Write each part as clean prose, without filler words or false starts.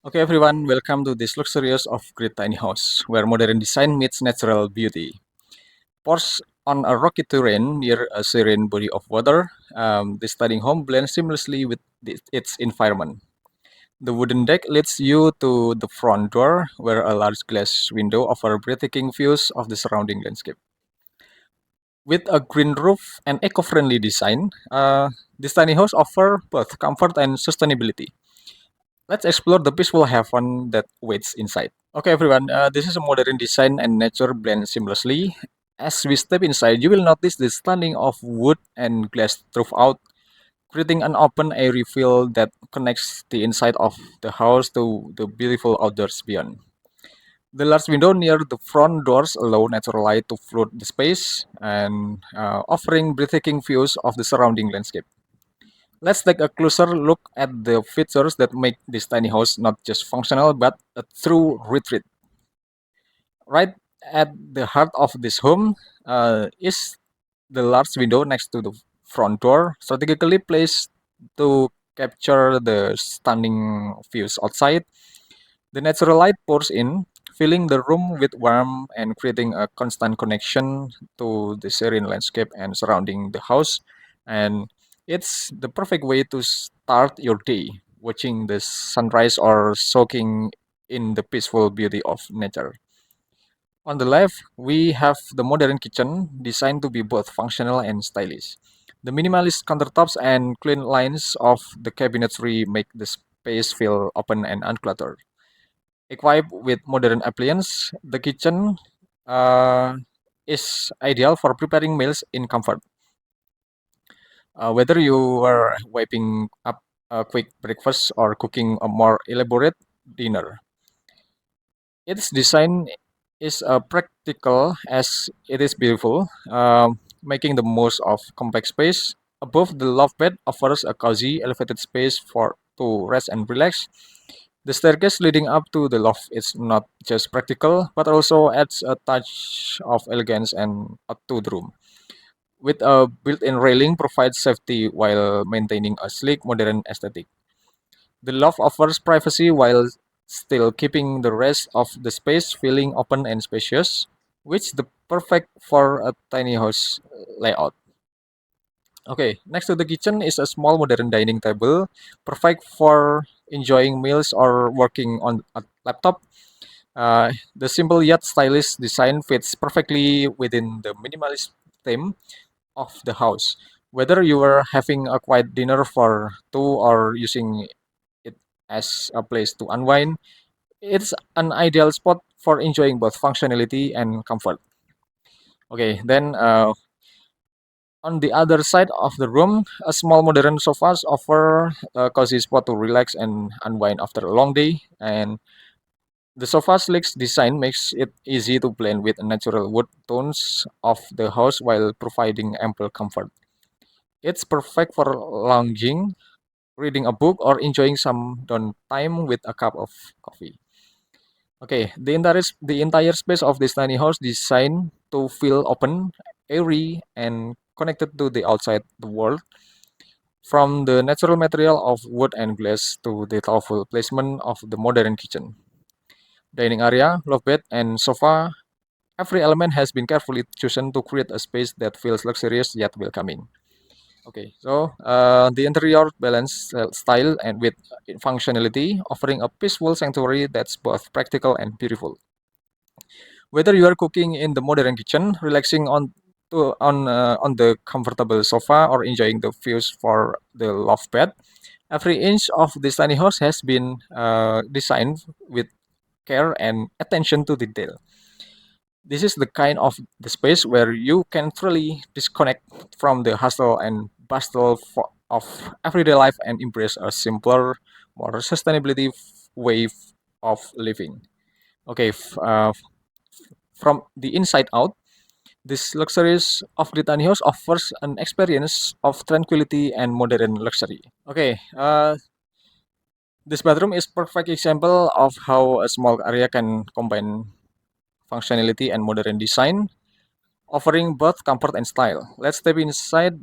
Okay, everyone, welcome to this luxurious of great tiny house where modern design meets natural beauty. Perched on a rocky terrain near a serene body of water, this tiny home blends seamlessly with its environment. The wooden deck leads you to the front door, where a large glass window offers breathtaking views of the surrounding landscape. With a green roof and eco-friendly design, this tiny house offers both comfort and sustainability. Let's explore the peaceful heaven that waits inside. Okay, everyone, this is a modern design and nature blend seamlessly. As we step inside, you will notice the standing of wood and glass throughout, creating an open, airy feel that connects the inside of the house to the beautiful outdoors beyond. The large window near the front doors allow natural light to flood the space and offering breathtaking views of the surrounding landscape. Let's take a closer look at the features that make this tiny house not just functional but a true retreat. Right at the heart of this home is the large window next to the front door, strategically placed to capture the stunning views outside. The natural light pours in, filling the room with warmth and creating a constant connection to the serene landscape and surrounding the house. And it's the perfect way to start your day, watching the sunrise or soaking in the peaceful beauty of nature. On the left, we have the modern kitchen designed to be both functional and stylish. The minimalist countertops and clean lines of the cabinetry make the space feel open and uncluttered. Equipped with modern appliances, the kitchen uh, is ideal for preparing meals in comfort. Whether you are wiping up a quick breakfast or cooking a more elaborate dinner, its design is practical as it is beautiful, making the most of compact space. Above the loft bed offers a cozy, elevated space for to rest and relax. The staircase leading up to the loft is not just practical, but also adds a touch of elegance to the room. With a built-in railing, provides safety while maintaining a sleek, modern aesthetic. The loft offers privacy while still keeping the rest of the space feeling open and spacious, which the perfect for a tiny house layout. Okay, next to the kitchen is a small modern dining table, perfect for enjoying meals or working on a laptop. The simple yet stylish design fits perfectly within the minimalist theme of the house. Whether you are having a quiet dinner for two or using it as a place to unwind, it's an ideal spot for enjoying both functionality and comfort. Okay, then on the other side of the room, a small modern sofas offer a cozy spot to relax and unwind after a long day. And the sofa's sleek design makes it easy to blend with natural wood tones of the house while providing ample comfort. It's perfect for lounging, reading a book, or enjoying some downtime with a cup of coffee. Okay, the entire space of this tiny house designed to feel open, airy, and connected to the outside the world. From the natural material of wood and glass to the thoughtful placement of the modern kitchen, dining area, loft bed, and sofa, every element has been carefully chosen to create a space that feels luxurious yet welcoming. Okay, so the interior balance style and with functionality, offering a peaceful sanctuary that's both practical and beautiful. Whether you are cooking in the modern kitchen, relaxing on the comfortable sofa, or enjoying the views for the loft bed, every inch of this tiny house has been designed with care and attention to detail. This is the kind of the space where you can truly disconnect from the hustle and bustle of everyday life and embrace a simpler, more sustainability way of living. Okay, from the inside out, this luxurious of the tiny house offers an experience of tranquility and modern luxury. Okay, this bedroom is perfect example of how a small area can combine functionality and modern design, offering both comfort and style. Let's step inside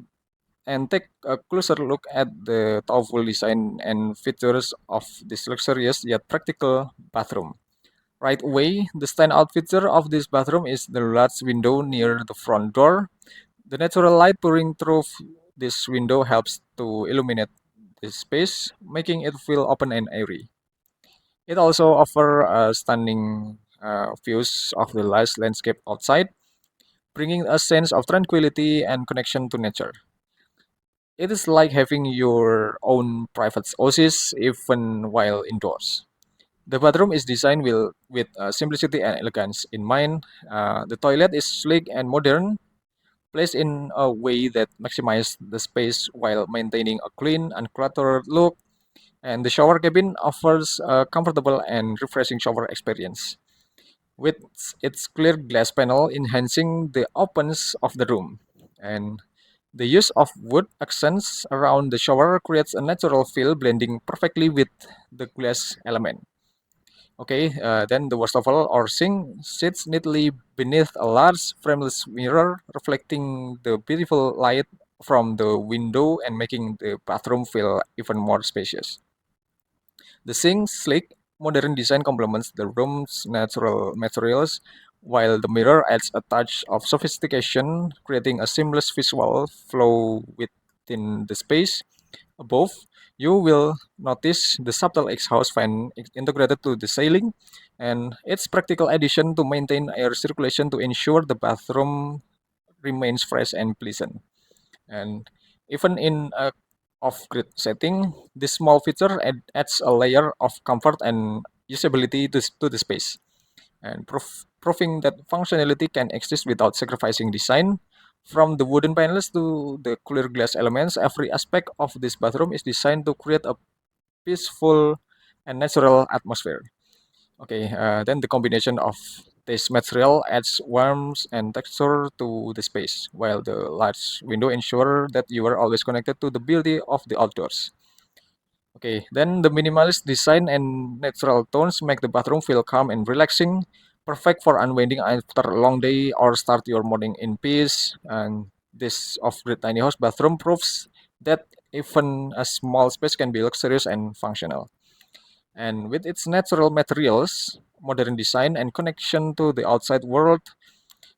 and take a closer look at the thoughtful design and features of this luxurious yet practical bathroom. Right away, the standout feature of this bathroom is the large window near the front door. The natural light pouring through this window helps to illuminate this space, making it feel open and airy. It also offers stunning views of the lush landscape outside, bringing a sense of tranquility and connection to nature. It is like having your own private oasis even while indoors. The bathroom is designed with simplicity and elegance in mind. The toilet is sleek and modern, placed in a way that maximizes the space while maintaining a clean and cluttered look. And the shower cabin offers a comfortable and refreshing shower experience, with its clear glass panel enhancing the openness of the room. And the use of wood accents around the shower creates a natural feel blending perfectly with the glass element. Okay, then the worst of all, our sink sits neatly beneath a large frameless mirror, reflecting the beautiful light from the window and making the bathroom feel even more spacious. The sink's sleek, modern design complements the room's natural materials, while the mirror adds a touch of sophistication, creating a seamless visual flow within the space. Above, you will notice the subtle exhaust fan integrated to the ceiling, and its practical addition to maintain air circulation to ensure the bathroom remains fresh and pleasant. And even in a off-grid setting, this small feature adds a layer of comfort and usability to the space, and proving that functionality can exist without sacrificing design. From the wooden panels to the clear glass elements, every aspect of this bathroom is designed to create a peaceful and natural atmosphere. Okay, then the combination of this material adds warmth and texture to the space, while the large window ensure that you are always connected to the beauty of the outdoors. Okay, then the minimalist design and natural tones make the bathroom feel calm and relaxing, perfect for unwinding after a long day or start your morning in peace. And this off-grid tiny house bathroom proves that even a small space can be luxurious and functional. And with its natural materials, modern design, and connection to the outside world,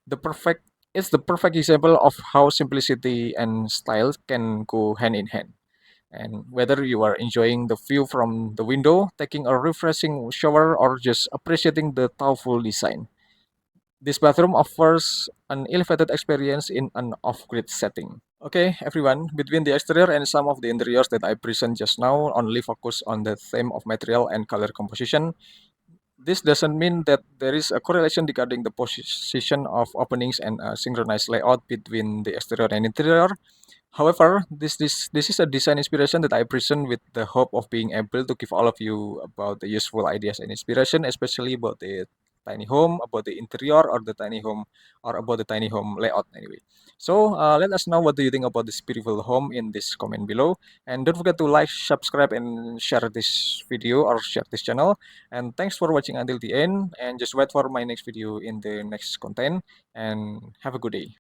the perfect it's the perfect example of how simplicity and style can go hand in hand. And whether you are enjoying the view from the window, taking a refreshing shower, or just appreciating the thoughtful design, this bathroom offers an elevated experience in an off-grid setting. Okay, everyone, between the exterior and some of the interiors that I present just now only focus on the theme of material and color composition. This doesn't mean that there is a correlation regarding the position of openings and a synchronized layout between the exterior and interior. However, this is a design inspiration that I present with the hope of being able to give all of you about the useful ideas and inspiration, especially about the tiny home, about the interior or the tiny home, or about the tiny home layout anyway. So let us know what do you think about this beautiful home in this comment below, and don't forget to like, subscribe, and share this video or share this channel. And thanks for watching until the end. And just wait for my next video in the next content. And have a good day.